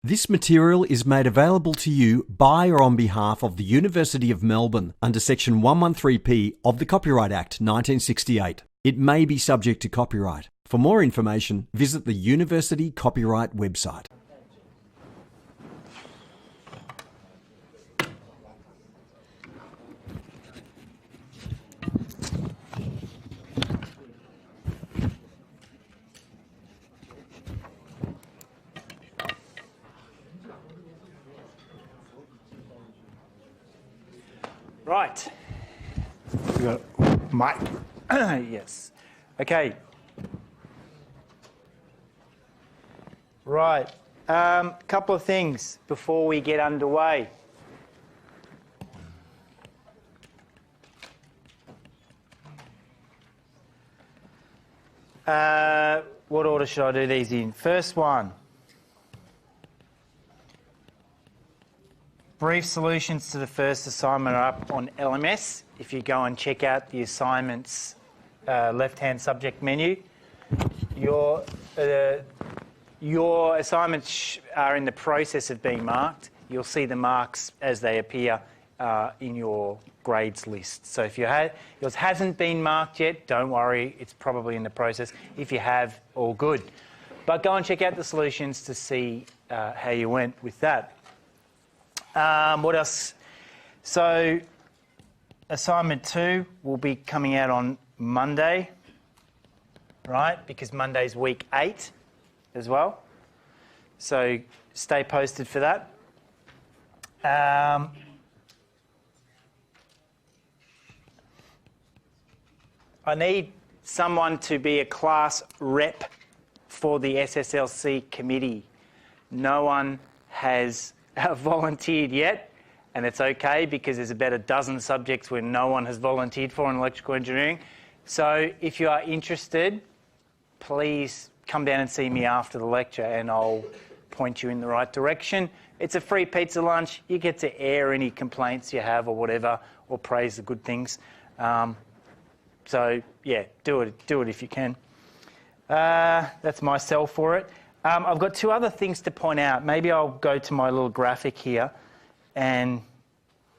This material is made available to you by or on behalf of the University of Melbourne under Section 113P of the Copyright Act 1968. It may be subject to copyright. For more information, visit the University Copyright website. Right. We got mic. Yes. Okay. Right. Couple of things before we get underway. What order should I do these in? First one. Brief solutions to the first assignment are up on LMS. If you go and check out the assignments left-hand subject menu, your assignments are in the process of being marked. You'll see the marks as they appear in your grades list. So if yours hasn't been marked yet, don't worry, it's probably in the process. If you have, all good. But go and check out the solutions to see how you went with that. What else? So assignment 2 will be coming out on Monday, right? Because Monday's week 8 as well. So stay posted for that. I need someone to be a class rep for the SSLC committee. No one has volunteered yet, and it's okay because there's about a dozen subjects where no one has volunteered for in electrical engineering. So if you are interested, please come down and see me after the lecture and I'll point you in the right direction. It's a free pizza lunch. You get to air any complaints you have or whatever, or praise the good things. So yeah, do it if you can. That's my sell for it. I've got 2 other things to point out. Maybe I'll go to my little graphic here and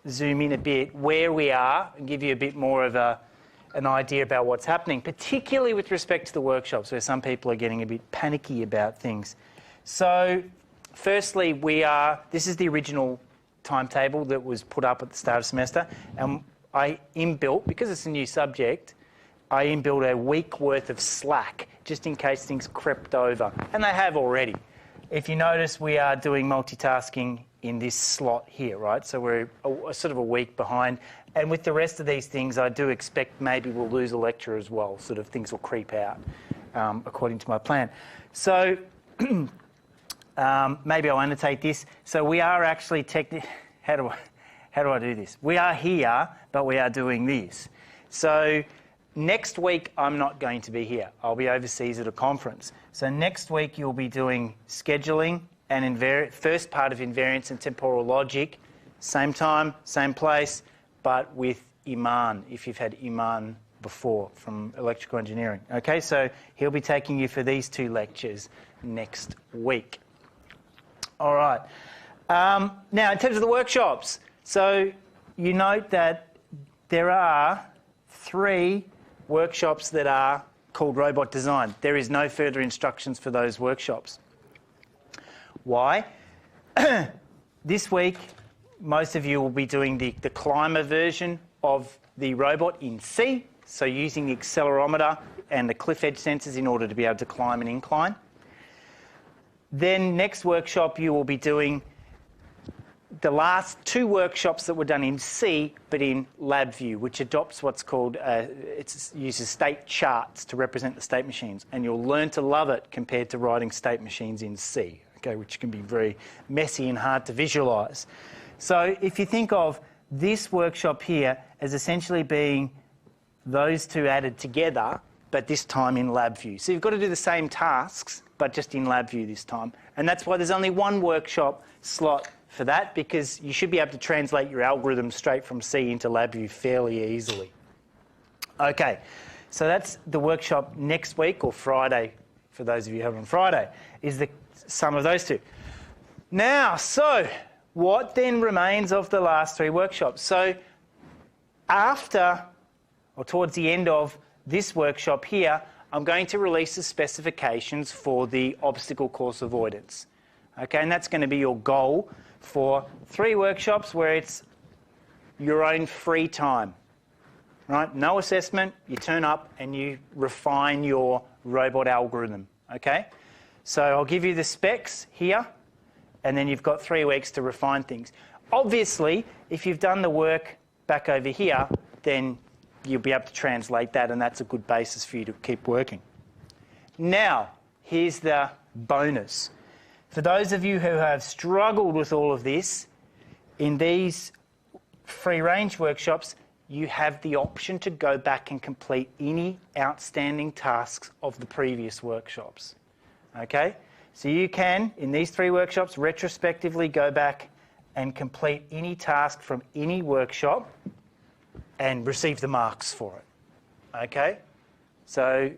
zoom in a bit where we are and give you a bit more of an idea about what's happening, particularly with respect to the workshops where some people are getting a bit panicky about things. So firstly, this is the original timetable that was put up at the start of the semester, and I inbuilt, because it's a new subject, I inbuilt a week worth of slack just in case things crept over, and they have already. If you notice, we are doing multitasking in this slot here, right? So we're sort of a week behind, and with the rest of these things, I do expect maybe we'll lose a lecture as well, sort of things will creep out according to my plan. So maybe I'll annotate this. So we are actually how do I do this? We are here, but we are doing this. So next week, I'm not going to be here. I'll be overseas at a conference. So next week, you'll be doing scheduling and first part of invariance and temporal logic, same time, same place, but with Iman, if you've had Iman before from electrical engineering. Okay, so he'll be taking you for these 2 lectures next week. All right. Now, in terms of the workshops, so you note that there are 3 workshops that are called robot design. There is no further instructions for those workshops. Why? This week, most of you will be doing the climber version of the robot in C, so using the accelerometer and the cliff edge sensors in order to be able to climb an incline. Then next workshop, you will be doing the last 2 workshops that were done in C, but in LabVIEW, which adopts what's called, it uses state charts to represent the state machines, and you'll learn to love it compared to writing state machines in C, okay, which can be very messy and hard to visualise. So if you think of this workshop here as essentially being those 2 added together, but this time in LabVIEW. So you've got to do the same tasks, but just in LabVIEW this time. And that's why there's only 1 workshop slot for that, because you should be able to translate your algorithm straight from C into LabVIEW fairly easily. Okay, so that's the workshop next week, or Friday, for those of you who have on Friday, is the sum of those 2. Now, so what then remains of the last 3 workshops? So after, or towards the end of this workshop here, I'm going to release the specifications for the obstacle course avoidance. Okay, and that's going to be your goal for 3 workshops where it's your own free time. Right? No assessment, you turn up and you refine your robot algorithm. Okay? So I'll give you the specs here, and then you've got 3 weeks to refine things. Obviously, if you've done the work back over here, then you'll be able to translate that, and that's a good basis for you to keep working. Now, here's the bonus. For those of you who have struggled with all of this, in these free range workshops, you have the option to go back and complete any outstanding tasks of the previous workshops. Okay? So you can, in these 3 workshops, retrospectively go back and complete any task from any workshop and receive the marks for it. Okay? So,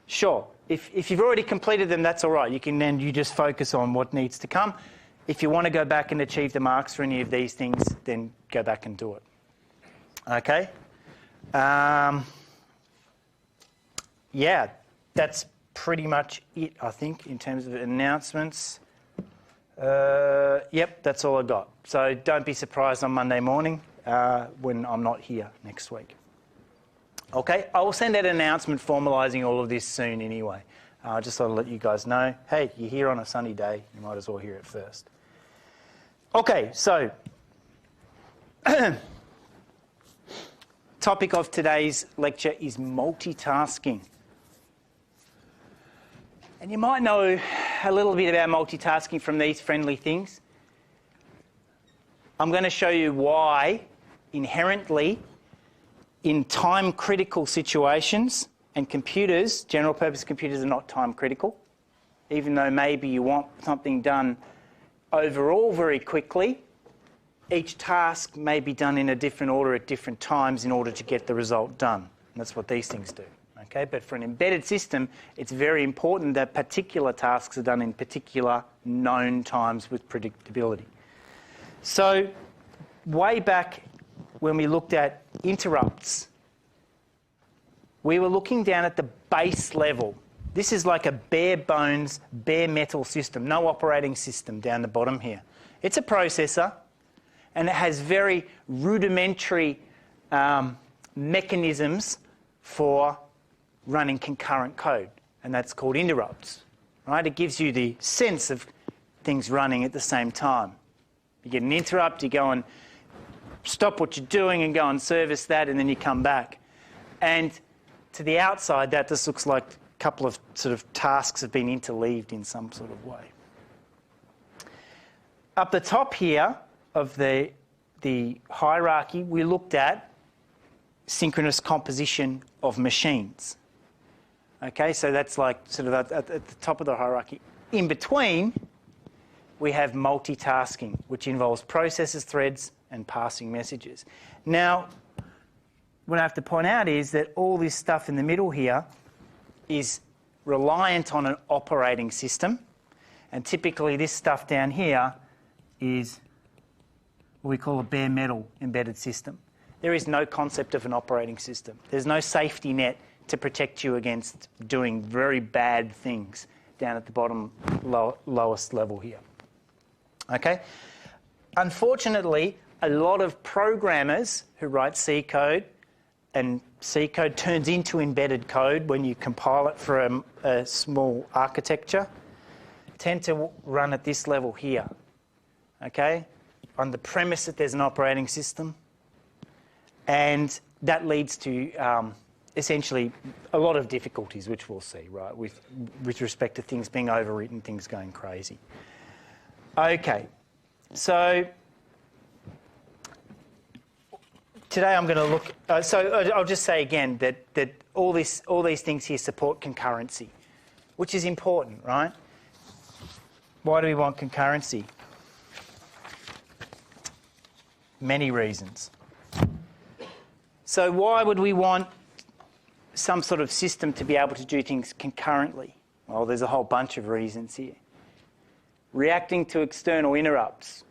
sure, if you've already completed them, that's all right. You just focus on what needs to come. If you want to go back and achieve the marks for any of these things, then go back and do it. Okay? Yeah, that's pretty much it, I think, in terms of announcements. Yep, that's all I got. So don't be surprised on Monday morning when I'm not here next week. Okay, I will send out an announcement formalising all of this soon anyway. Just thought I'd let you guys know, hey, you're here on a sunny day, you might as well hear it first. Okay, so topic of today's lecture is multitasking. And you might know a little bit about multitasking from these friendly things. I'm going to show you why inherently in time-critical situations, and computers, general-purpose computers, are not time-critical, even though maybe you want something done overall very quickly, each task may be done in a different order at different times in order to get the result done. And that's what these things do. Okay? But for an embedded system, it's very important that particular tasks are done in particular known times with predictability. So way back when we looked at interrupts, we were looking down at the base level. This is like a bare bones, bare metal system, no operating system down the bottom here. It's a processor, and it has very rudimentary mechanisms for running concurrent code, and that's called interrupts. Right? It gives you the sense of things running at the same time. You get an interrupt, you go and stop what you're doing and go and service that, and then you come back. And to the outside, that just looks like a couple of sort of tasks have been interleaved in some sort of way. Up the top here of the hierarchy, we looked at synchronous composition of machines. Okay, so that's like sort of at the top of the hierarchy. In between, we have multitasking, which involves processes, threads, and passing messages. Now, what I have to point out is that all this stuff in the middle here is reliant on an operating system, and typically this stuff down here is what we call a bare metal embedded system. There is no concept of an operating system. There's no safety net to protect you against doing very bad things down at the bottom lowest level here. Okay? Unfortunately, a lot of programmers who write C code, and C code turns into embedded code when you compile it for a small architecture, tend to run at this level here. Okay? On the premise that there's an operating system, and that leads to essentially a lot of difficulties, which we'll see, right, with respect to things being overwritten, things going crazy. Okay, so today I'm going to look. So I'll just say again that all these things here support concurrency, which is important, right? Why do we want concurrency? Many reasons. So why would we want some sort of system to be able to do things concurrently? Well, there's a whole bunch of reasons here. reacting to external interrupts.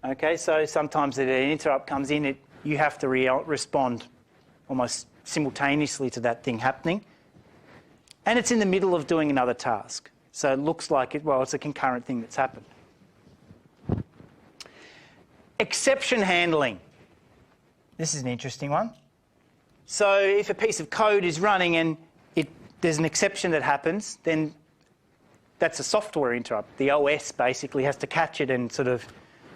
Okay, so sometimes if an interrupt comes in, you have to respond almost simultaneously to that thing happening. And it's in the middle of doing another task. So it looks like it's a concurrent thing that's happened. Exception handling. This is an interesting one. So if a piece of code is running and there's an exception that happens, then that's a software interrupt. The OS basically has to catch it and sort of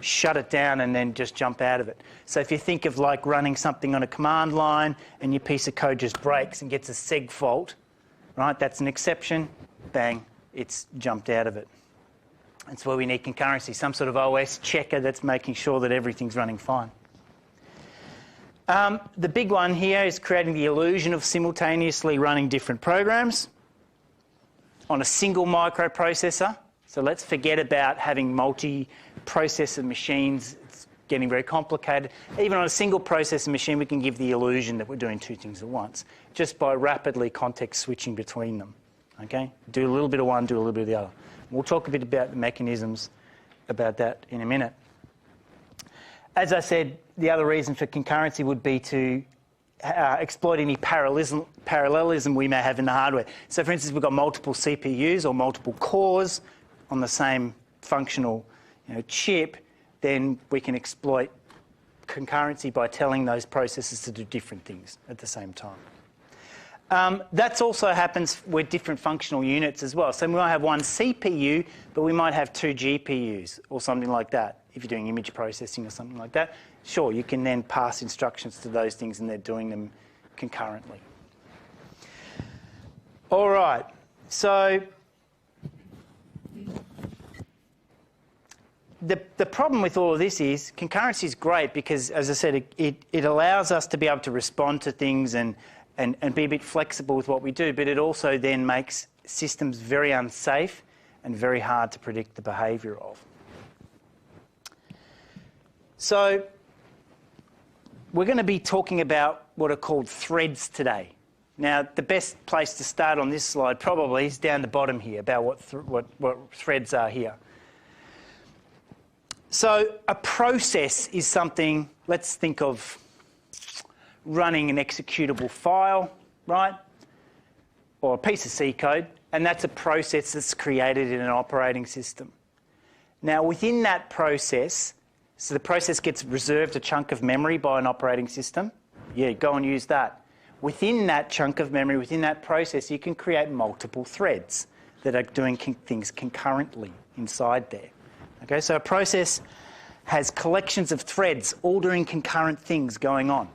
shut it down and then just jump out of it. So if you think of like running something on a command line and your piece of code just breaks and gets a seg fault, right, that's an exception, bang, it's jumped out of it. That's where we need concurrency, some sort of OS checker that's making sure that everything's running fine. The big one here is creating the illusion of simultaneously running different programs on a single microprocessor. So let's forget about having multi-processor machines. It's getting very complicated. Even on a single processor machine, we can give the illusion that we're doing two things at once, just by rapidly context switching between them. Okay? Do a little bit of one, do a little bit of the other. We'll talk a bit about the mechanisms about that in a minute. As I said, the other reason for concurrency would be to exploit any parallelism we may have in the hardware. So for instance, we've got multiple CPUs or multiple cores on the same functional chip, then we can exploit concurrency by telling those processes to do different things at the same time. That also happens with different functional units as well. So we might have one CPU, but we might have two GPUs or something like that. If you're doing image processing or something like that, sure, you can then pass instructions to those things and they're doing them concurrently. All right, so the problem with all of this is concurrency is great because, as I said, it allows us to be able to respond to things and be a bit flexible with what we do, but it also then makes systems very unsafe and very hard to predict the behaviour of. So we're going to be talking about what are called threads today. Now, the best place to start on this slide probably is down the bottom here, about what threads are here. So a process is something, let's think of running an executable file, right? Or a piece of C code, and that's a process that's created in an operating system. Now, within that process, so the process gets reserved a chunk of memory by an operating system. Yeah, go and use that. Within that chunk of memory, within that process, you can create multiple threads that are doing things concurrently inside there. Okay, so a process has collections of threads all doing concurrent things going on.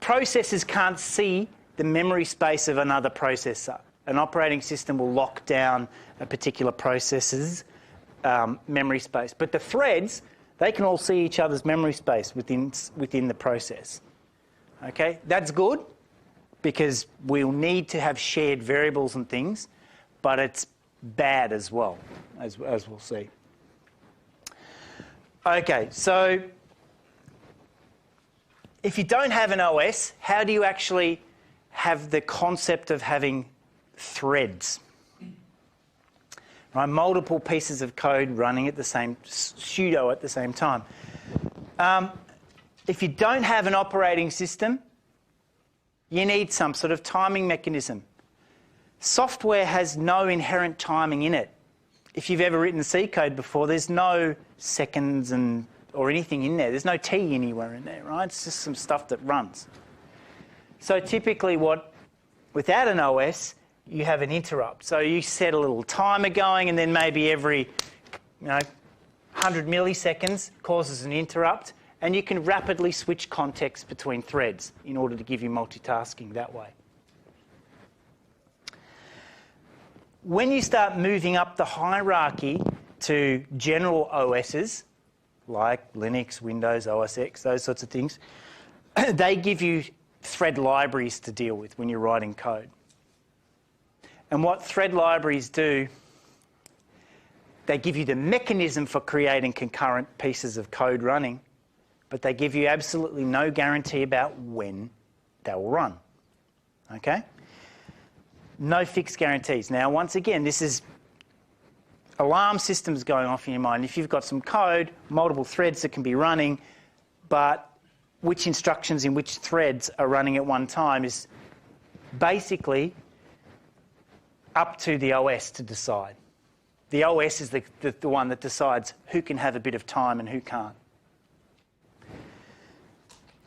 Processors can't see the memory space of another processor. An operating system will lock down a particular processor's memory space. But the threads, they can all see each other's memory space within the process. Okay, that's good because we'll need to have shared variables and things, but it's bad as well, as we'll see. Okay, so if you don't have an OS, how do you actually have the concept of having threads? Right, multiple pieces of code running at the same pseudo at the same time. If you don't have an operating system, you need some sort of timing mechanism. Software has no inherent timing in it. If you've ever written C code before, there's no seconds or anything in there. There's no T anywhere in there, right? It's just some stuff that runs. So typically without an OS, you have an interrupt. So you set a little timer going and then maybe every 100 milliseconds causes an interrupt, and you can rapidly switch context between threads in order to give you multitasking that way. When you start moving up the hierarchy to general OSs, like Linux, Windows, OS X, those sorts of things, they give you thread libraries to deal with when you're writing code. And what thread libraries do, they give you the mechanism for creating concurrent pieces of code running, but they give you absolutely no guarantee about when they will run. Okay? No fixed guarantees. Now, once again, this is alarm systems going off in your mind. If you've got some code, multiple threads that can be running, but which instructions in which threads are running at one time is basically up to the OS to decide. The OS is the one that decides who can have a bit of time and who can't.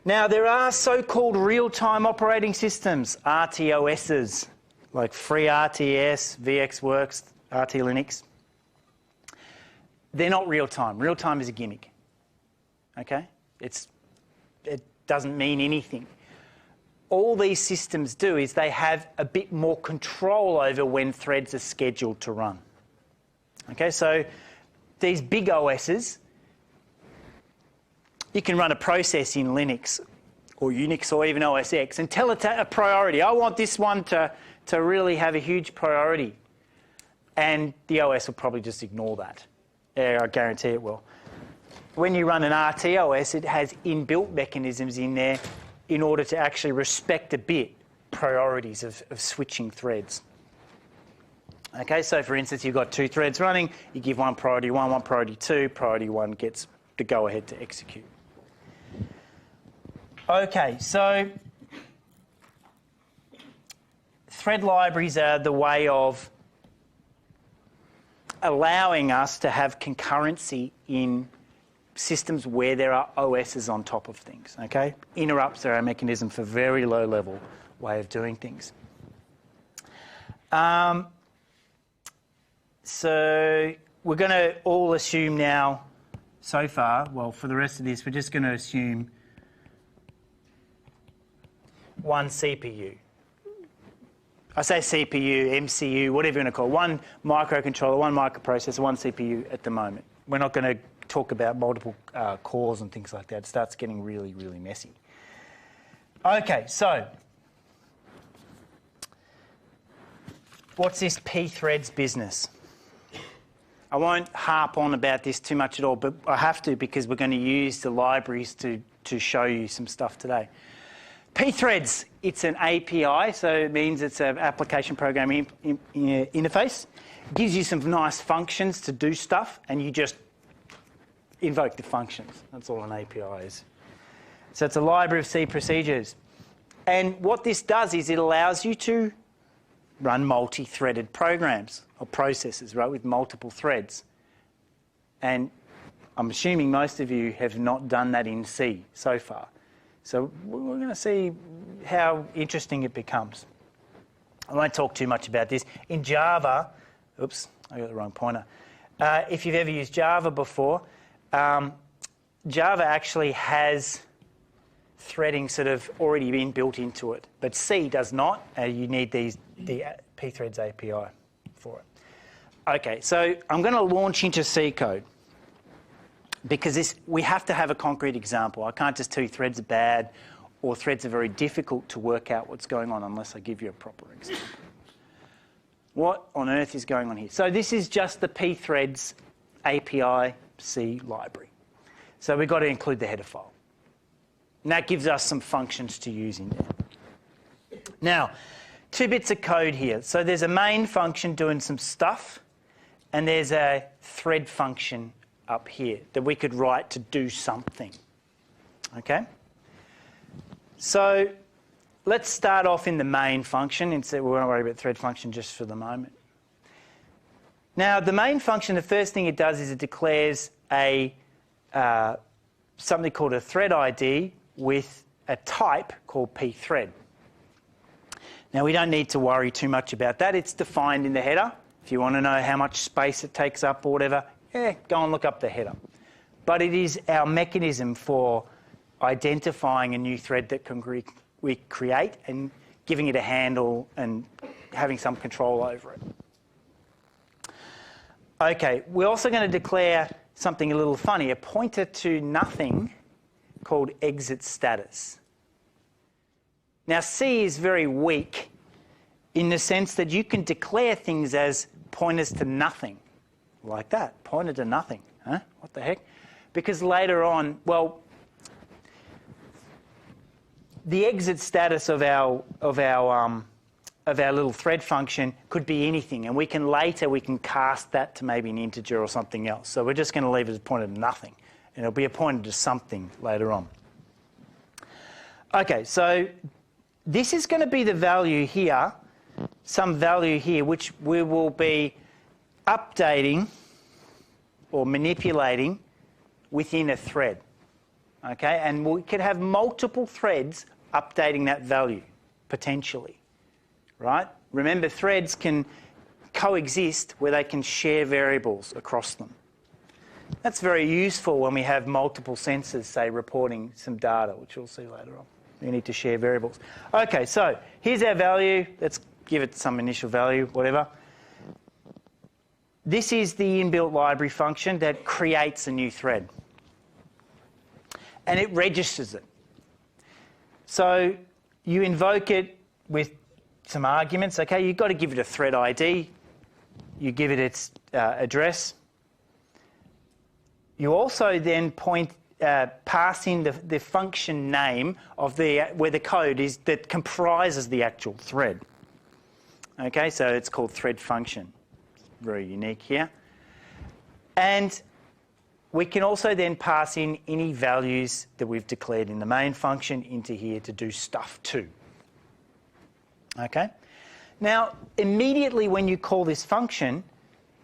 Now, there are so-called real-time operating systems, RTOSs, like FreeRTS, VxWorks, RT Linux. They're not real-time. Real-time is a gimmick, okay? It doesn't mean anything. All these systems do is they have a bit more control over when threads are scheduled to run. Okay, so these big OSs, you can run a process in Linux or Unix or even OS X and tell it a priority. I want this one to really have a huge priority. And the OS will probably just ignore that. Yeah, I guarantee it will. When you run an RTOS, it has inbuilt mechanisms in there in order to actually respect a bit priorities of switching threads. Okay, so for instance, you've got two threads running, you give one priority 2, priority 1 gets the go-ahead to execute. Okay, so thread libraries are the way of allowing us to have concurrency in systems where there are OSs on top of things, okay? Interrupts are a mechanism for very low-level way of doing things. So we're going to all assume now, so far, well, for the rest of this, we're just going to assume one CPU. I say CPU, MCU, whatever you want to call it. One microcontroller, one microprocessor, one CPU at the moment. We're not going to talk about multiple cores and things like that. It starts getting really, really messy. Okay, so what's this pthreads business? I won't harp on about this too much at all, but I have to because we're going to use the libraries to show you some stuff today. Pthreads, it's an API, so it means it's an application programming interface. It gives you some nice functions to do stuff, and you just invoke the functions. That's all an API is. So it's a library of C procedures. And what this does is it allows you to run multi-threaded programs or processes, right, with multiple threads. And I'm assuming most of you have not done that in C so far. So we're going to see how interesting it becomes. I won't talk too much about this. In Java, oops, I got the wrong pointer. If you've ever used Java before, Java actually has threading sort of already been built into it, but C does not. You need the pthreads API for it. Okay, so I'm going to launch into C code because we have to have a concrete example. I can't just tell you threads are bad or threads are very difficult to work out what's going on unless I give you a proper example. What on earth is going on here? So this is just the pthreads API C library. So we've got to include the header file. And that gives us some functions to use in there. Now, 2 bits of code here. So there's a main function doing some stuff, and there's a thread function up here that we could write to do something. Okay? So let's start off in the main function, and so we won't worry about thread function just for the moment. Now, the main function, the first thing it does is it declares something called a thread ID with a type called pthread. Now, we don't need to worry too much about that. It's defined in the header. If you want to know how much space it takes up or whatever, yeah, go and look up the header. But it is our mechanism for identifying a new thread that we create and giving it a handle and having some control over it. Okay, we're also going to declare something a little funny, a pointer to nothing called exit status. Now, C is very weak in the sense that you can declare things as pointers to nothing, like that, pointer to nothing. Huh? What the heck? Because later on, well, the exit status of our of our little thread function could be anything, and we can cast that to maybe an integer or something else. So we're just going to leave it as pointed to nothing, and it'll be pointed to something later on. Okay, so this is going to be the value here, some value here, which we will be updating or manipulating within a thread. Okay, and we could have multiple threads updating that value, potentially. Right? Remember, threads can coexist where they can share variables across them. That's very useful when we have multiple sensors, say, reporting some data, which we'll see later on. We need to share variables. Okay, so here's our value. Let's give it some initial value, whatever. This is the inbuilt library function that creates a new thread. And it registers it. So you invoke it with some arguments. Okay, you've got to give it a thread ID. You give it its address. You also then pass in the function name of where the code is that comprises the actual thread. Okay, so it's called thread function. Very unique here. And we can also then pass in any values that we've declared in the main function into here to do stuff too. Okay? Now, immediately when you call this function,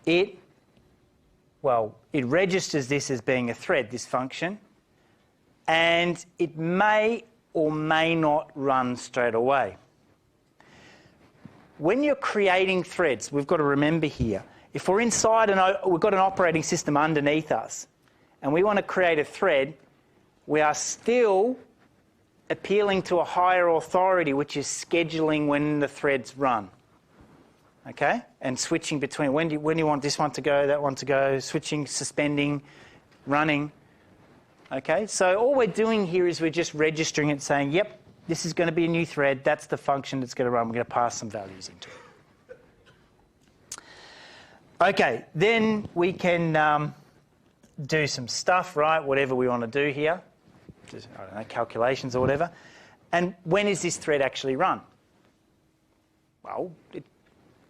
it registers this as being a thread, this function, and it may or may not run straight away. When you're creating threads, we've got to remember here, if we're inside we've got an operating system underneath us, and we want to create a thread, we are still appealing to a higher authority, which is scheduling when the threads run. Okay? And switching between when do you want this one to go, that one to go, switching, suspending, running. Okay? So all we're doing here is we're just registering it, saying, yep, this is going to be a new thread. That's the function that's going to run. We're going to pass some values into it. Okay, then we can do some stuff, right? Whatever we want to do here. Just, I don't know, calculations or whatever. And when is this thread actually run? Well, it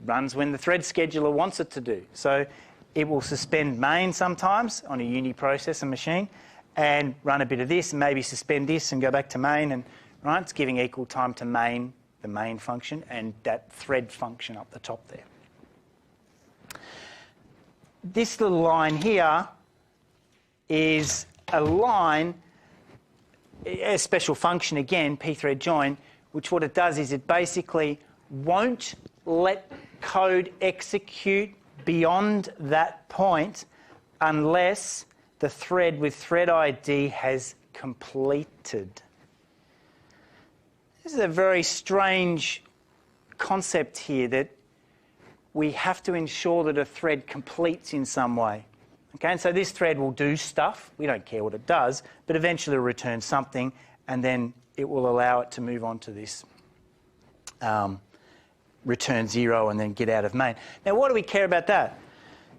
runs when the thread scheduler wants it to do. So it will suspend main sometimes on a uniprocessor machine and run a bit of this and maybe suspend this and go back to main, and right, it's giving equal time to main, the main function, and that thread function up the top there. This little line here is a line, a special function again, pthread join, which what it does is it basically won't let code execute beyond that point unless the thread with thread ID has completed. This is a very strange concept here, that we have to ensure that a thread completes in some way. Okay, and so this thread will do stuff. We don't care what it does, but eventually it'll return something, and then it will allow it to move on to this return 0 and then get out of main. Now, why do we care about that?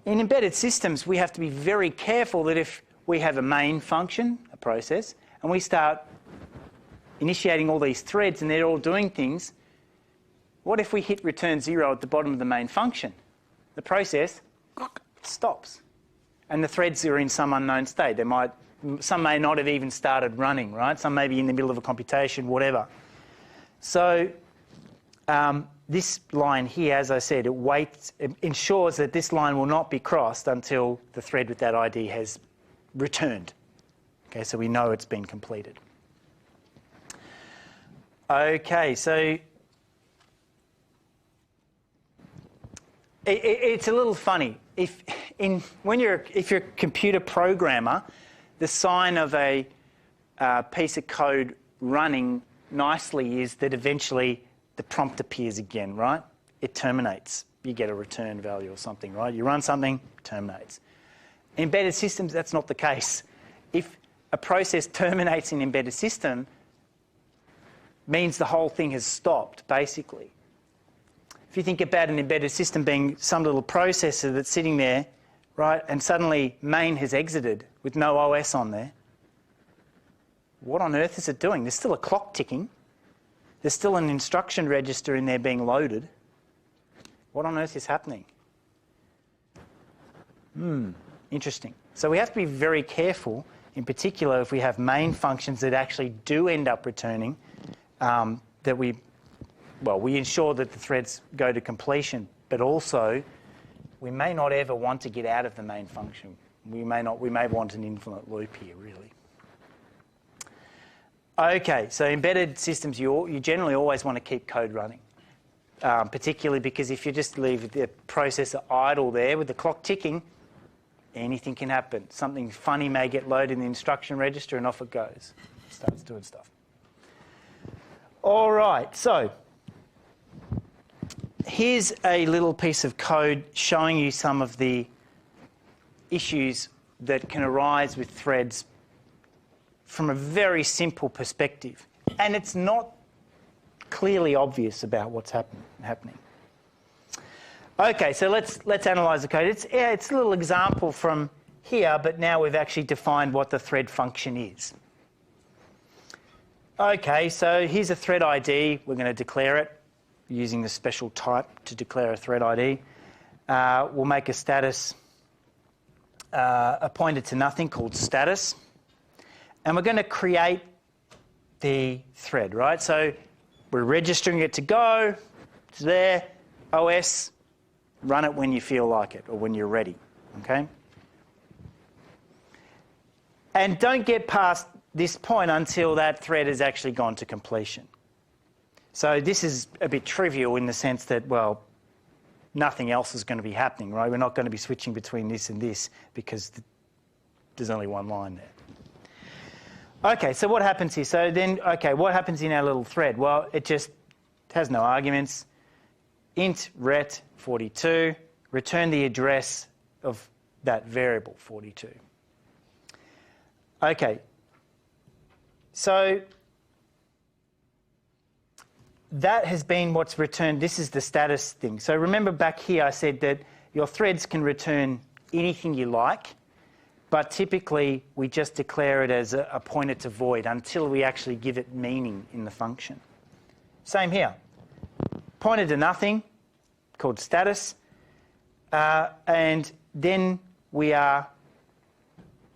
In embedded systems, we have to be very careful that if we have a main function, a process, and we start initiating all these threads and they're all doing things, what if we hit return 0 at the bottom of the main function? The process stops. And the threads are in some unknown state. Some may not have even started running, right? Some may be in the middle of a computation, whatever. So this line here, as I said, it ensures that this line will not be crossed until the thread with that ID has returned. Okay, so we know it's been completed. Okay, so it's a little funny. If you're a computer programmer, the sign of a piece of code running nicely is that eventually the prompt appears again, right? It terminates. You get a return value or something, right? You run something, it terminates. In embedded systems, that's not the case. If a process terminates in an embedded system, means the whole thing has stopped, basically. If you think about an embedded system being some little processor that's sitting there, right, and suddenly main has exited with no OS on there, what on earth is it doing? There's still a clock ticking. there's still an instruction register in there being loaded. What on earth is happening? Interesting. So we have to be very careful, in particular if we have main functions that actually do end up returning, that we ensure that the threads go to completion, but also we may not ever want to get out of the main function. We may want an infinite loop here, really. Okay, so embedded systems, you generally always want to keep code running, particularly because if you just leave the processor idle there with the clock ticking, anything can happen. Something funny may get loaded in the instruction register and off it goes. It starts doing stuff. All right, so here's a little piece of code showing you some of the issues that can arise with threads from a very simple perspective. And it's not clearly obvious about what's happening. Okay, so let's analyse the code. It's a little example from here, but now we've actually defined what the thread function is. Okay, so here's a thread ID. We're going to declare it using the special type to declare a thread ID. We'll make a status a pointer to nothing called status. And we're going to create the thread, right? So we're registering it to go. It's there. OS, run it when you feel like it or when you're ready, okay? And don't get past this point until that thread has actually gone to completion. So this is a bit trivial in the sense that, well, nothing else is going to be happening, right? We're not going to be switching between this and this because there's only one line there. Okay, so what happens here? So then, okay, what happens in our little thread? Well, it just has no arguments. Int ret 42, return the address of that variable 42. Okay, so that has been what's returned. This is the status thing. So remember back here I said that your threads can return anything you like, but typically we just declare it as a pointer to void until we actually give it meaning in the function. Same here. Pointer to nothing, called status, and then the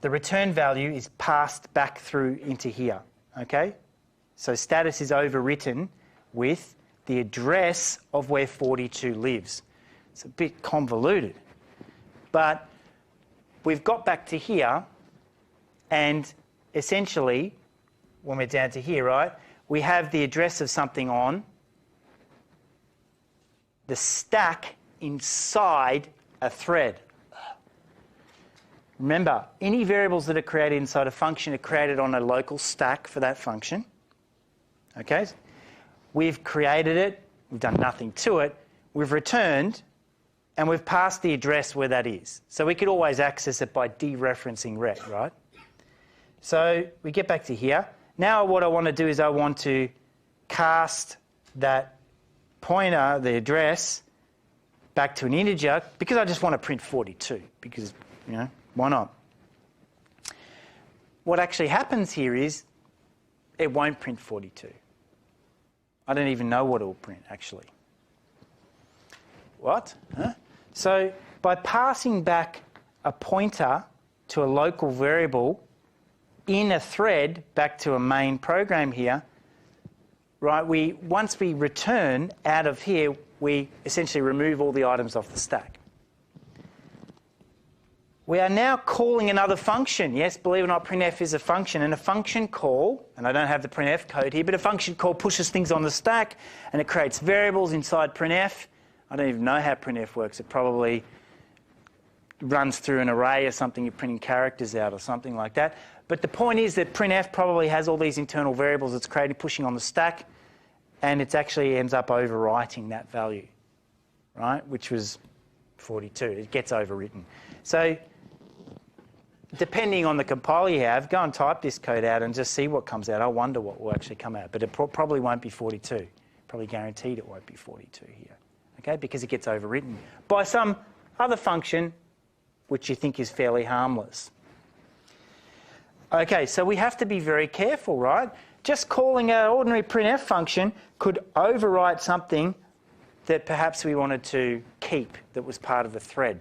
return value is passed back through into here, okay? So status is overwritten with the address of where 42 lives. It's a bit convoluted, but we've got back to here, and essentially, when we're down to here, right, we have the address of something on the stack inside a thread. Remember, any variables that are created inside a function are created on a local stack for that function. Okay? We've created it, we've done nothing to it, we've returned, and we've passed the address where that is. So we could always access it by dereferencing ret, right? So we get back to here. Now what I want to do is I want to cast that pointer, the address, back to an integer because I just want to print 42 because, you know, why not? What actually happens here is it won't print 42. I don't even know what it will print, actually. What? Huh? So by passing back a pointer to a local variable in a thread back to a main program here, right, once we return out of here, we essentially remove all the items off the stack. We are now calling another function. Yes, believe it or not, printf is a function, and a function call, and I don't have the printf code here, but a function call pushes things on the stack and it creates variables inside printf. I don't even know how printf works. It probably runs through an array or something, you're printing characters out or something like that. But the point is that printf probably has all these internal variables it's creating, pushing on the stack, and it actually ends up overwriting that value, right, which was 42. It gets overwritten. So depending on the compiler you have, go and type this code out and just see what comes out. I wonder what will actually come out, but it probably won't be 42. Probably guaranteed it won't be 42 here, okay, because it gets overwritten by some other function which you think is fairly harmless. Okay, so we have to be very careful, right? just calling an ordinary printf function could overwrite something that perhaps we wanted to keep that was part of the thread.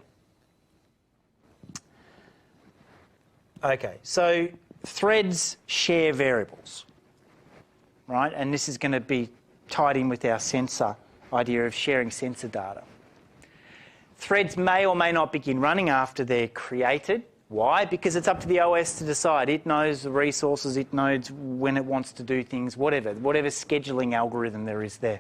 Okay, so threads share variables, right? And this is going to be tied in with our sensor idea of sharing sensor data. Threads may or may not begin running after they're created. Why? Because it's up to the OS to decide. It knows the resources, it knows when it wants to do things, whatever scheduling algorithm there is there.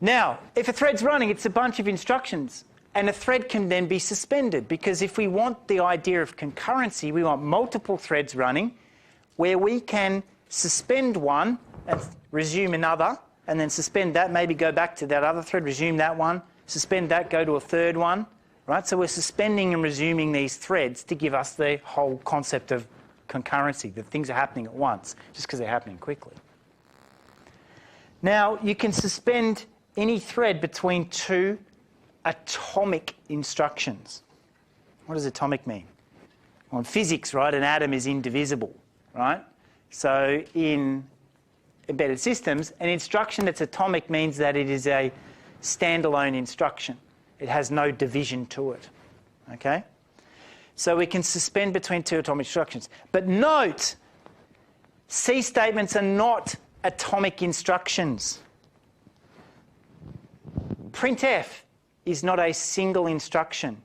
Now, if a thread's running, it's a bunch of instructions, and a thread can then be suspended, because if we want the idea of concurrency, we want multiple threads running where we can suspend one and resume another, and then suspend that, maybe go back to that other thread, resume that one, suspend that, go to a third one, right? So we're suspending and resuming these threads to give us the whole concept of concurrency, that things are happening at once, just because they're happening quickly. Now, you can suspend any thread between two atomic instructions. What does atomic mean? Well, in physics, right, an atom is indivisible, right? So in embedded systems, an instruction that's atomic means that it is a standalone instruction. It has no division to it, okay? So we can suspend between two atomic instructions. But note, C statements are not atomic instructions. Printf is not a single instruction,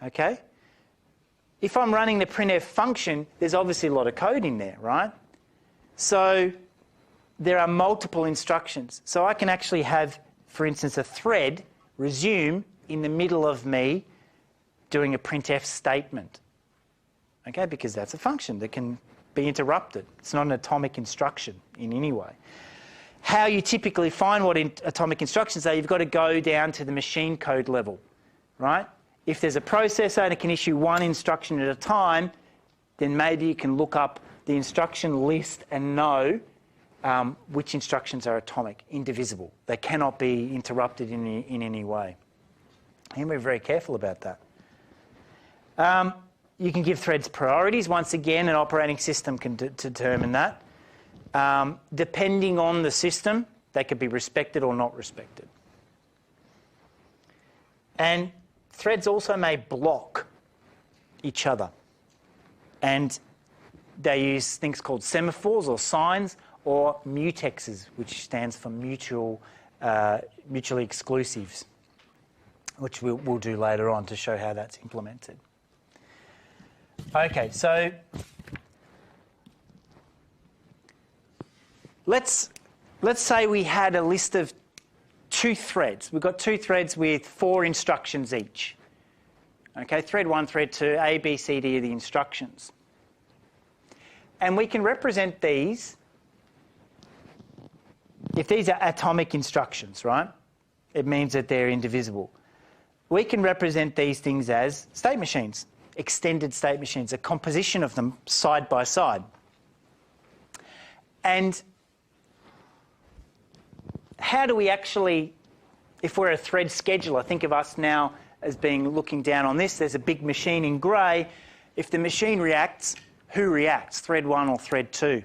okay? If I'm running the printf function, there's obviously a lot of code in there, right? So there are multiple instructions. So I can actually have, for instance, a thread resume in the middle of me doing a printf statement, okay? Because that's a function that can be interrupted. It's not an atomic instruction in any way. How you typically find what atomic instructions are, you've got to go down to the machine code level, right? If there's a processor and it can issue one instruction at a time, then maybe you can look up the instruction list and know which instructions are atomic, indivisible. They cannot be interrupted in any way. And we're very careful about that. You can give threads priorities. Once again, an operating system can determine that. Depending on the system, they could be respected or not respected. And threads also may block each other. And they use things called semaphores or signs, or mutexes, which stands for mutually exclusives, which we'll do later on to show how that's implemented. Okay, so let's say we had a list of two threads. We've got two threads with 4 instructions each. Okay, thread 1, thread 2, A, B, C, D are the instructions. And we can represent these, if these are atomic instructions, right? It means that they're indivisible. We can represent these things as state machines, extended state machines, a composition of them side by side. And how do we actually, if we're a thread scheduler, think of us now as being looking down on this, there's a big machine in grey. If the machine reacts, who reacts, thread 1 or thread 2?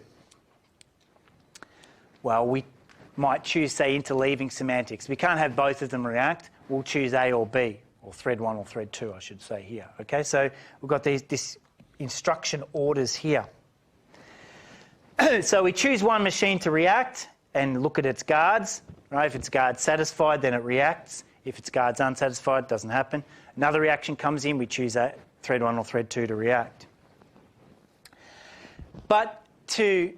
Well, we might choose, say, interleaving semantics. We can't have both of them react. We'll choose A or B, or thread 1 or thread 2, I should say here. Okay, so we've got this instruction orders here. So we choose one machine to react and look at its guards. Right? If its guard's satisfied, then it reacts. If its guard's unsatisfied, it doesn't happen. Another reaction comes in, we choose thread 1 or thread 2 to react. But to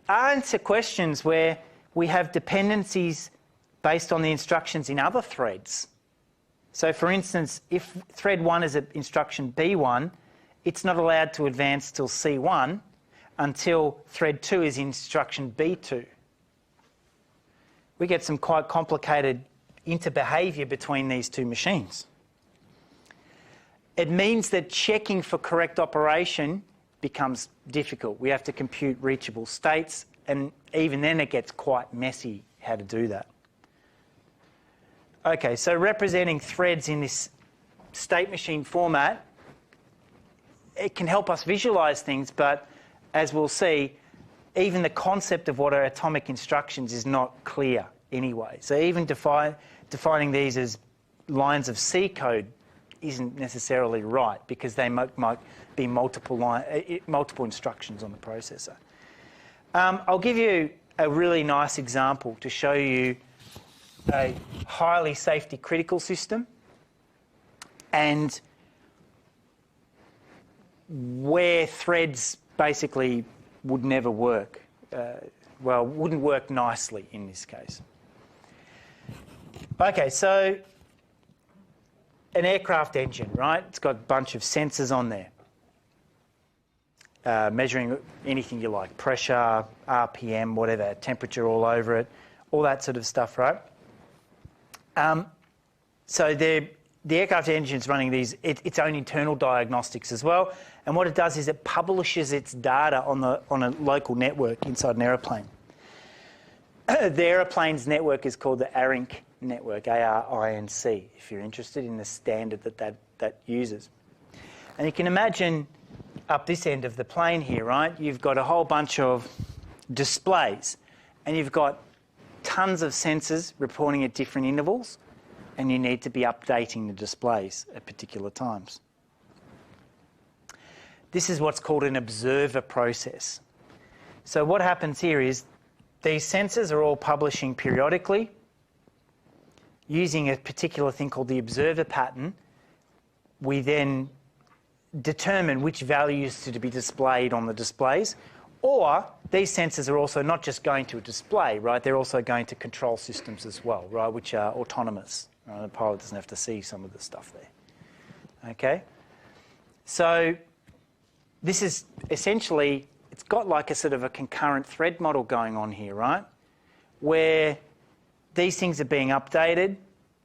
answer questions where we have dependencies based on the instructions in other threads. So for instance, if thread 1 is instruction B1, it's not allowed to advance till C1 until thread 2 is instruction B2. We get some quite complicated interbehaviour between these two machines. It means that checking for correct operation becomes difficult. We have to compute reachable states, and even then it gets quite messy how to do that. Okay, so representing threads in this state machine format, it can help us visualize things, but as we'll see, even the concept of what are atomic instructions is not clear anyway. So even defining these as lines of C code isn't necessarily right, because they might be multiple instructions on the processor. I'll give you a really nice example to show you a highly safety critical system and where threads basically would never work. Well, wouldn't work nicely in this case. Okay, so an aircraft engine, right? It's got a bunch of sensors on there, measuring anything you like, pressure, RPM, whatever, temperature all over it, all that sort of stuff, right? So the aircraft engine's running its own internal diagnostics as well, and what it does is it publishes its data on a local network inside an aeroplane. The aeroplane's network is called the ARINC network, ARINC, if you're interested in the standard that uses. And you can imagine up this end of the plane here, right, you've got a whole bunch of displays, and you've got tons of sensors reporting at different intervals, and you need to be updating the displays at particular times. This is what's called an observer process. So what happens here is these sensors are all publishing periodically using a particular thing called the observer pattern. We then determine which values to be displayed on the displays, or these sensors are also not just going to a display, right? They're also going to control systems as well, right, which are autonomous. Right? The pilot doesn't have to see some of the stuff there. Okay? So this is essentially, it's got like a sort of a concurrent thread model going on here, right? Where these things are being updated,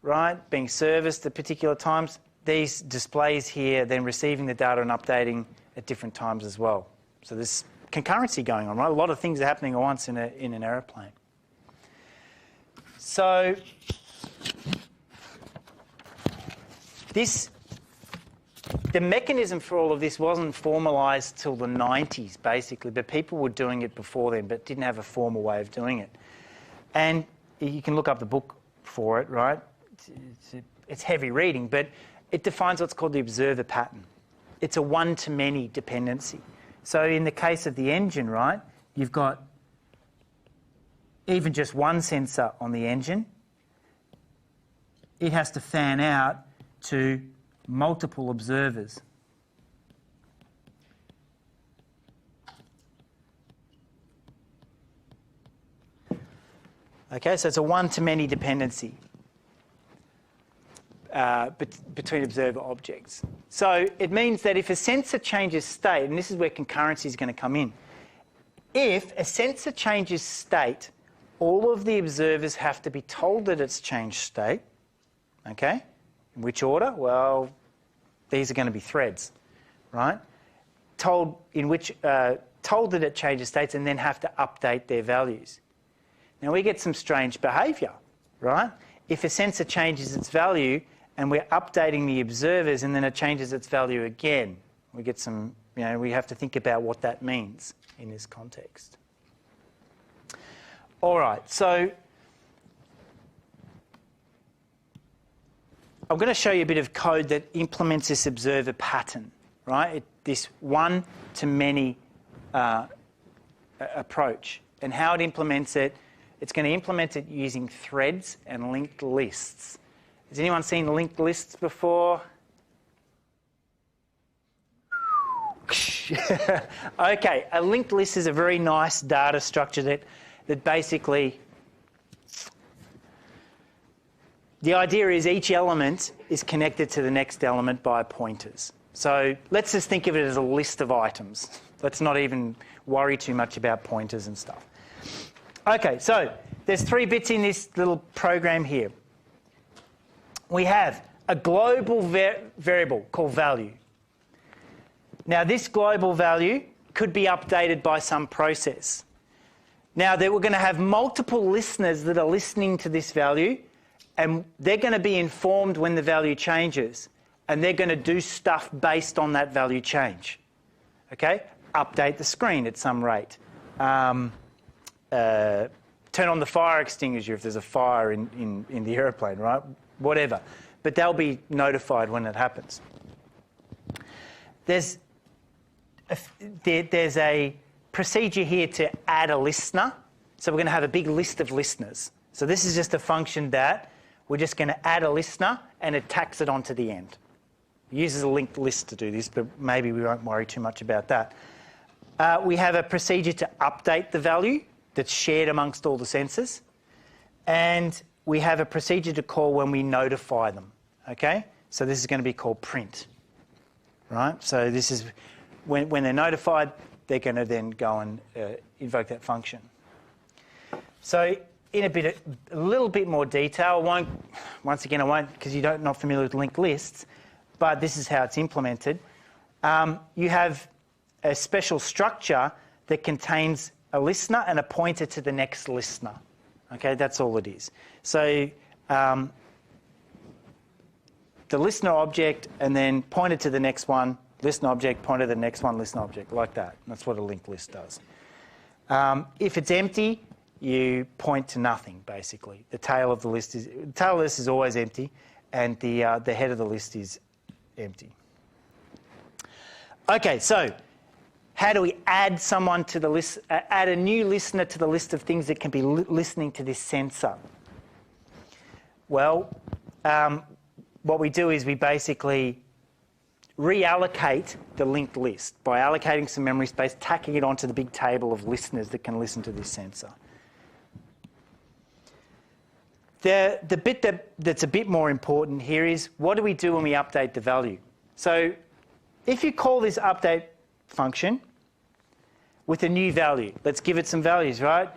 right, being serviced at particular times. These displays here then receiving the data and updating at different times as well. So there's concurrency going on, right? A lot of things are happening at once in an aeroplane. So the mechanism for all of this wasn't formalised till the 90s, basically, but people were doing it before then, but didn't have a formal way of doing it. And you can look up the book for it, right? It's heavy reading, but it defines what's called the observer pattern. It's a one-to-many dependency. So in the case of the engine, right, you've got even just one sensor on the engine. It has to fan out to multiple observers. Okay, so it's a one-to-many dependency between observer objects. So it means that if a sensor changes state, and this is where concurrency is going to come in, if a sensor changes state, all of the observers have to be told that it's changed state. Okay? In which order? Well, these are going to be threads, right? Told that it changes states and then have to update their values. Now we get some strange behaviour, right? If a sensor changes its value and we're updating the observers and then it changes its value again, we get some, we have to think about what that means in this context. All right, so I'm going to show you a bit of code that implements this observer pattern, right? This one-to-many approach. And how it implements it, it's going to implement it using threads and linked lists. Has anyone seen linked lists before? Okay, a linked list is a very nice data structure that basically, the idea is each element is connected to the next element by pointers. So let's just think of it as a list of items. Let's not even worry too much about pointers and stuff. Okay, so there's 3 bits in this little program here. We have a global variable called value. Now this global value could be updated by some process. Now we're going to have multiple listeners that are listening to this value, and they're going to be informed when the value changes, and they're going to do stuff based on that value change. Okay? Update the screen at some rate. Turn on the fire extinguisher if there's a fire in the aeroplane, right? Whatever. But they'll be notified when it happens. There's a procedure here to add a listener. So we're going to have a big list of listeners. So this is just a function that we're just going to add a listener and it tacks it onto the end. It uses a linked list to do this, but maybe we won't worry too much about that. We have a procedure to update the value that's shared amongst all the sensors. And we have a procedure to call when we notify them, okay? So this is going to be called print, right? So this is when they're notified, they're going to then go and invoke that function. So in a little bit more detail, once again, I won't, because you're not familiar with linked lists, but this is how it's implemented. You have a special structure that contains a listener and a pointer to the next listener. Okay, that's all it is. So the listener object and then pointed to the next one, listener object, pointed to the next one, listener object, like that. That's what a linked list does. If it's empty, you point to nothing, basically. The tail of the list is always empty, and the head of the list is empty. Okay, so how do we add someone to the list? Add a new listener to the list of things that can be listening to this sensor. Well, what we do is we basically reallocate the linked list by allocating some memory space, tacking it onto the big table of listeners that can listen to this sensor. The bit that's a bit more important here is what do we do when we update the value? So if you call this update function with a new value, let's give it some values, right?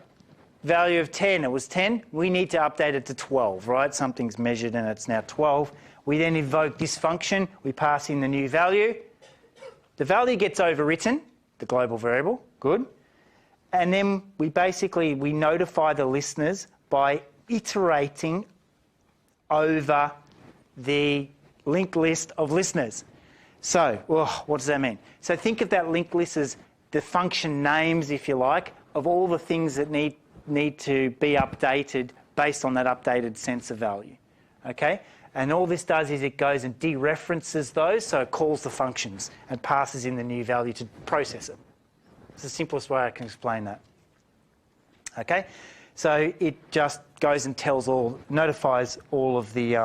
Value of 10, it was 10. We need to update it to 12, right? Something's measured and it's now 12. We then invoke this function. We pass in the new value. The value gets overwritten, the global variable, good. And then we notify the listeners by iterating over the linked list of listeners. So, what does that mean? So think of that linked list as the function names, if you like, of all the things that need to be updated based on that updated sensor value, okay? And all this does is it goes and dereferences those, so it calls the functions and passes in the new value to process it. It's the simplest way I can explain that, okay? So it just goes and notifies all of the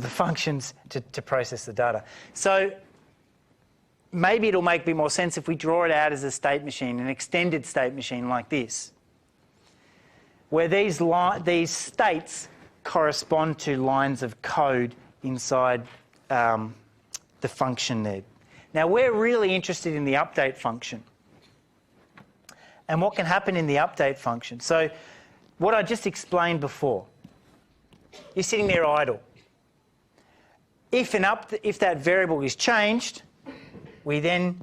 functions to process the data. So maybe it'll make a bit more sense if we draw it out as a state machine, an extended state machine like this, where these states correspond to lines of code inside the function there. Now, we're really interested in the update function and what can happen in the update function. So what I just explained before, you're sitting there idle. If that variable is changed, we then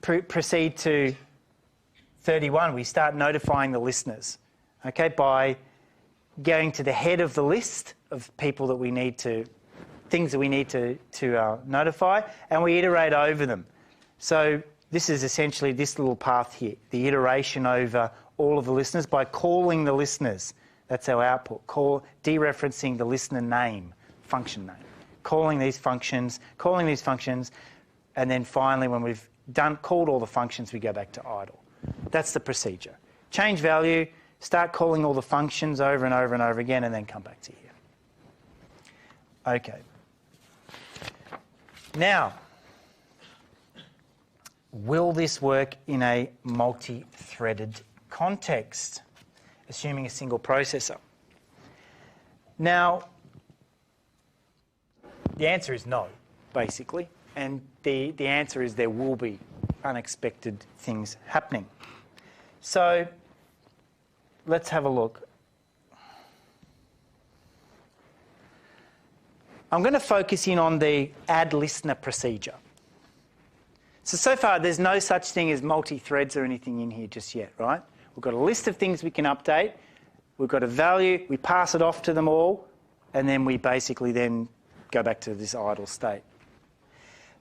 proceed to 31. We start notifying the listeners, okay, by going to the head of the list of people that we need to, things that we need to notify, and we iterate over them. So this is essentially this little path here, the iteration over all of the listeners by calling the listeners. That's our output, dereferencing the listener name, function name, calling these functions, and then finally when we've called all the functions, we go back to idle. That's the procedure. Change value, start calling all the functions over and over and over again, and then come back to here. Okay. Now, will this work in a multi-threaded context, assuming a single processor? Now, the answer is no, basically, and the answer is there will be unexpected things happening. So let's have a look. I'm going to focus in on the add listener procedure. So far there's no such thing as multi-threads or anything in here just yet, right? We've got a list of things we can update. We've got a value, we pass it off to them all, and then we basically then go back to this idle state.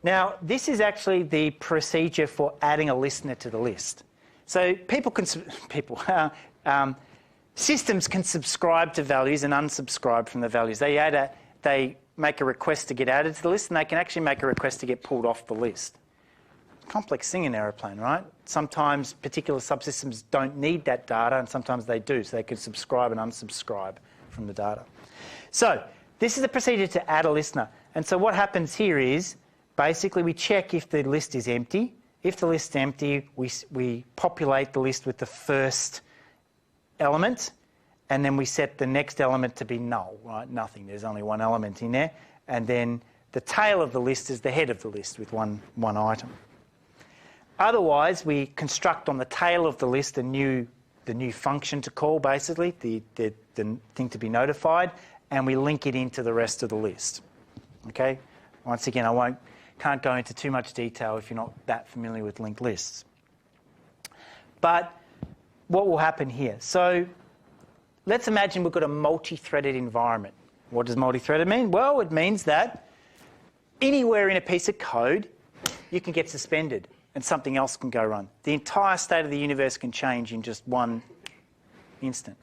Now, this is actually the procedure for adding a listener to the list. So systems can subscribe to values and unsubscribe from the values. They make a request to get added to the list, and they can actually make a request to get pulled off the list. Complex thing in aeroplane, right? Sometimes particular subsystems don't need that data, and sometimes they do, so they can subscribe and unsubscribe from the data. So this is the procedure to add a listener. And so what happens here is basically we check if the list is empty. If the list's empty, we populate the list with the first element, and then we set the next element to be null, right? Nothing. There's only one element in there. And then the tail of the list is the head of the list with one item. Otherwise, we construct on the tail of the list the new function to call, basically, the thing to be notified, and we link it into the rest of the list. Okay? Once again, I can't go into too much detail if you're not that familiar with linked lists. But what will happen here? So let's imagine we've got a multi-threaded environment. What does multi-threaded mean? Well, it means that anywhere in a piece of code you can get suspended and something else can go wrong. The entire state of the universe can change in just one instant.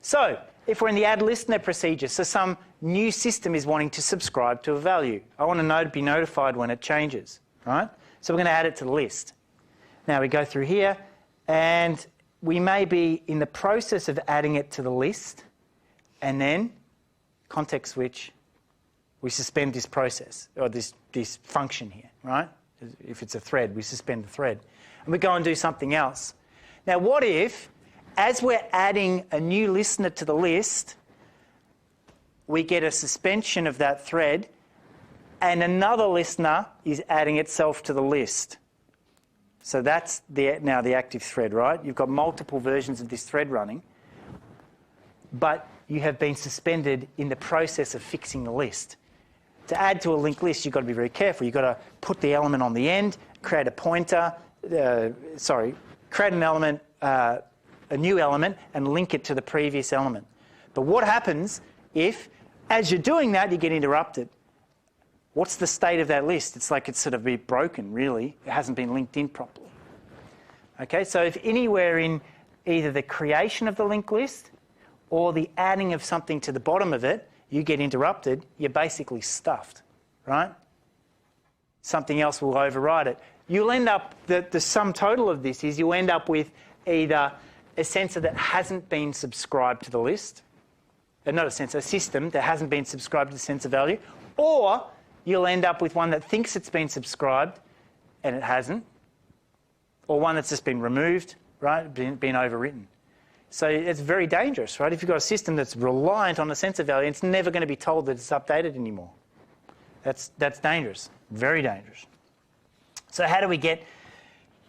So if we're in the add listener procedure, so some new system is wanting to subscribe to a value. I want to be notified when it changes, right? So we're going to add it to the list. Now we go through here, and we may be in the process of adding it to the list, and then, context switch, we suspend this process, or this function here, right? If it's a thread, we suspend the thread. And we go and do something else. Now what if, as we're adding a new listener to the list, we get a suspension of that thread and another listener is adding itself to the list? So that's now the active thread, right? You've got multiple versions of this thread running, but you have been suspended in the process of fixing the list. To add to a linked list, you've got to be very careful. You've got to put the element on the end, create a pointer, create an element, a new element, and link it to the previous element. But what happens if, as you're doing that, you get interrupted? What's the state of that list? It's like it's sort of been broken, really. It hasn't been linked in properly. Okay, so if anywhere in either the creation of the linked list or the adding of something to the bottom of it, you get interrupted, you're basically stuffed, right? Something else will override it. You'll end up, the sum total of this is you'll end up with either a sensor that hasn't been subscribed to the list, not a sensor, a system that hasn't been subscribed to the sensor value, or you'll end up with one that thinks it's been subscribed and it hasn't, or one that's just been removed, right, been overwritten. So it's very dangerous, right? If you've got a system that's reliant on a sensor value, it's never going to be told that it's updated anymore. That's dangerous, very dangerous. So how do we get...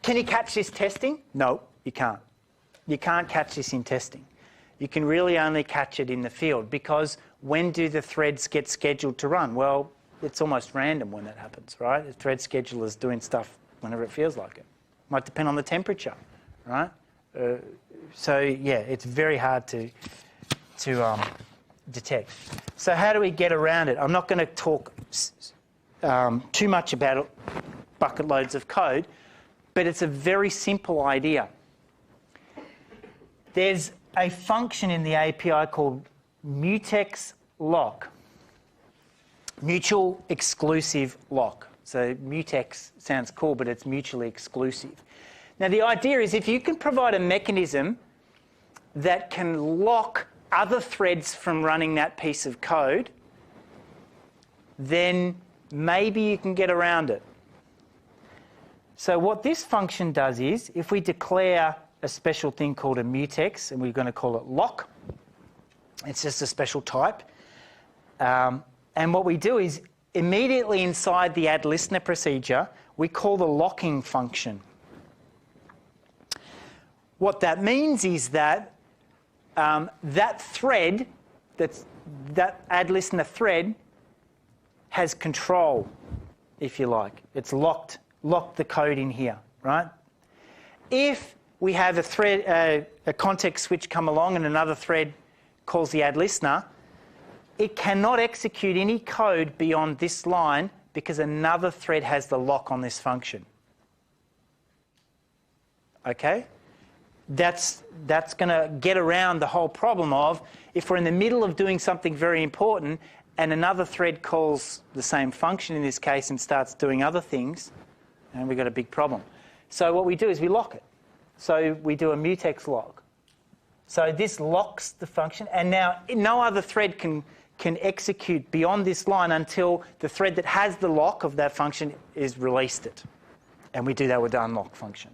Can you catch this testing? No, you can't. You can't catch this in testing. You can really only catch it in the field, because when do the threads get scheduled to run? Well, it's almost random when that happens, right? The thread scheduler is doing stuff whenever it feels like it. Might depend on the temperature, right? So yeah, it's very hard to detect. So how do we get around it? I'm not going to talk too much about bucket loads of code, but it's a very simple idea. There's a function in the API called mutex lock, mutual exclusive lock. So mutex sounds cool, but it's mutually exclusive. Now the idea is if you can provide a mechanism that can lock other threads from running that piece of code, then maybe you can get around it. So what this function does is, if we declare a special thing called a mutex, and we're going to call it lock, it's just a special type, and what we do is immediately inside the add listener procedure, we call the locking function. What that means is that that thread, that add listener thread, has control, if you like. It's locked the code in here, right? If we have a thread, a context switch come along and another thread calls the add listener, it cannot execute any code beyond this line Because another thread has the lock on this function. Okay? That's going to get around the whole problem of if we're in the middle of doing something very important and another thread calls the same function in this case and starts doing other things, and we've got a big problem. So what we do is we lock it. So we do a mutex lock. So this locks the function, and now no other thread can execute beyond this line until the thread that has the lock of that function is released it. And we do that with the unlock function.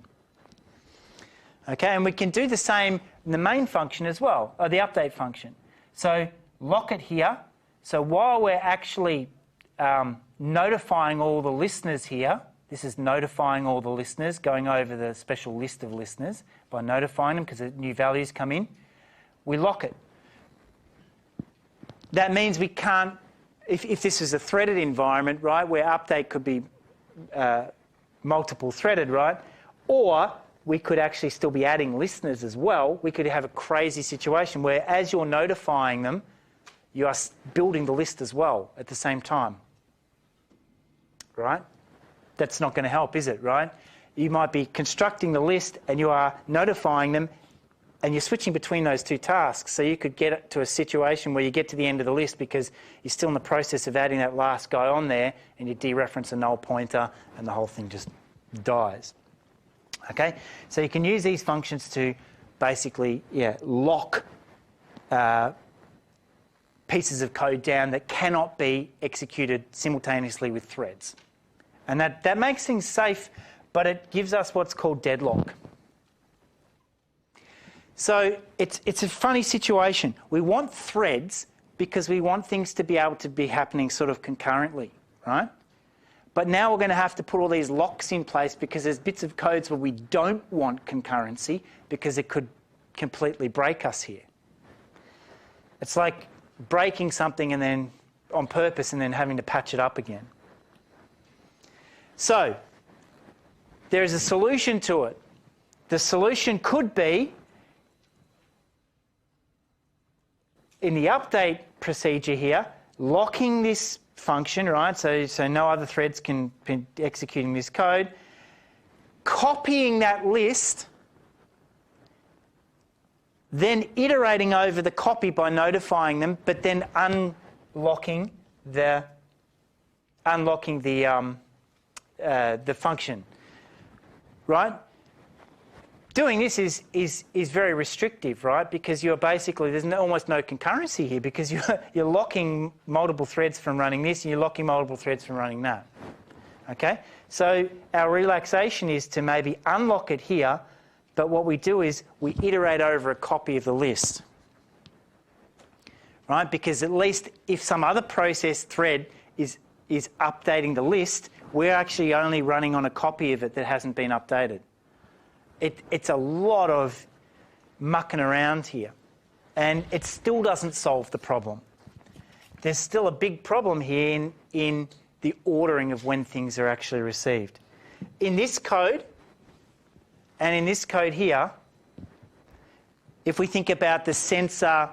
Okay, and we can do the same in the main function as well, or the update function. So lock it here. So while we're actually notifying all the listeners here, this is notifying all the listeners, going over the special list of listeners by notifying them because new values come in, we lock it. That means we can't, if this is a threaded environment, right, where update could be multiple threaded, right, or we could actually still be adding listeners as well. We could have a crazy situation where as you're notifying them, you are building the list as well at the same time, right? That's not going to help, is it, right? You might be constructing the list and you are notifying them and you're switching between those two tasks. So you could get to a situation where you get to the end of the list because you're still in the process of adding that last guy on there and you dereference a null pointer and the whole thing just dies. Okay? So you can use these functions to basically, lock pieces of code down that cannot be executed simultaneously with threads. And that makes things safe, but it gives us what's called deadlock. So it's a funny situation. We want threads because we want things to be able to be happening sort of concurrently, right? But now we're going to have to put all these locks in place because there's bits of codes where we don't want concurrency because it could completely break us here. It's like breaking something and then on purpose and then having to patch it up again. So there is a solution to it. The solution could be in the update procedure here, locking this function, right? So no other threads can be executing this code. Copying that list, then iterating over the copy by notifying them, but then unlocking the function, right? Doing this is very restrictive, right? Because you're basically, there's almost no concurrency here because you're locking multiple threads from running this and you're locking multiple threads from running that. Okay? So our relaxation is to maybe unlock it here, but what we do is we iterate over a copy of the list. Right? Because at least if some other process thread is updating the list, we're actually only running on a copy of it that hasn't been updated. It's a lot of mucking around here, and it still doesn't solve the problem. There's still a big problem here in the ordering of when things are actually received. In this code, and in this code here, if we think about the sensor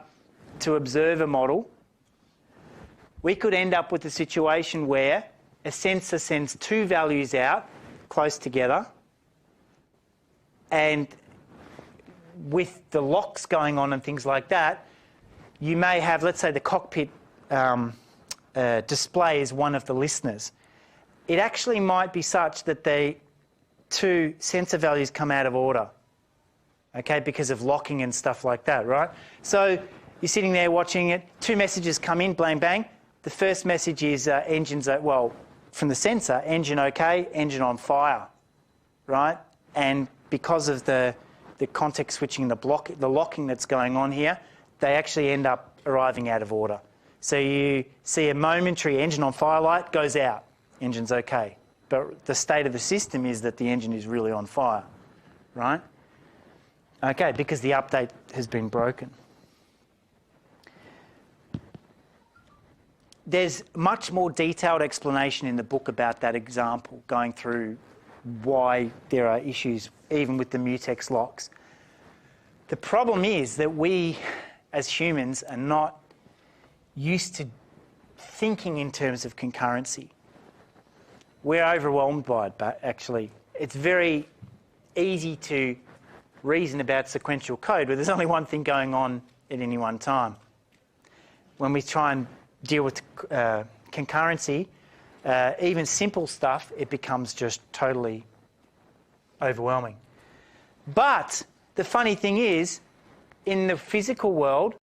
to observer model, we could end up with a situation where a sensor sends two values out close together, and with the locks going on and things like that, you may have, let's say the cockpit display is one of the listeners. It actually might be such that the two sensor values come out of order, okay, because of locking and stuff like that, right? So you're sitting there watching it, two messages come in, bang, bang. The first message is engines, well, from the sensor, engine okay, engine on fire, right? And because of the context switching, the locking that's going on here, they actually end up arriving out of order. So you see a momentary engine on fire light, goes out, engine's okay. But the state of the system is that the engine is really on fire, right? Okay, because the update has been broken. There's much more detailed explanation in the book about that example, going through why there are issues even with the mutex locks. The problem is that we, as humans, are not used to thinking in terms of concurrency. we're overwhelmed by it, but actually it's very easy to reason about sequential code where there's only one thing going on at any one time. When we try and deal with concurrency, even simple stuff, it becomes just totally overwhelming. But the funny thing is, in the physical world,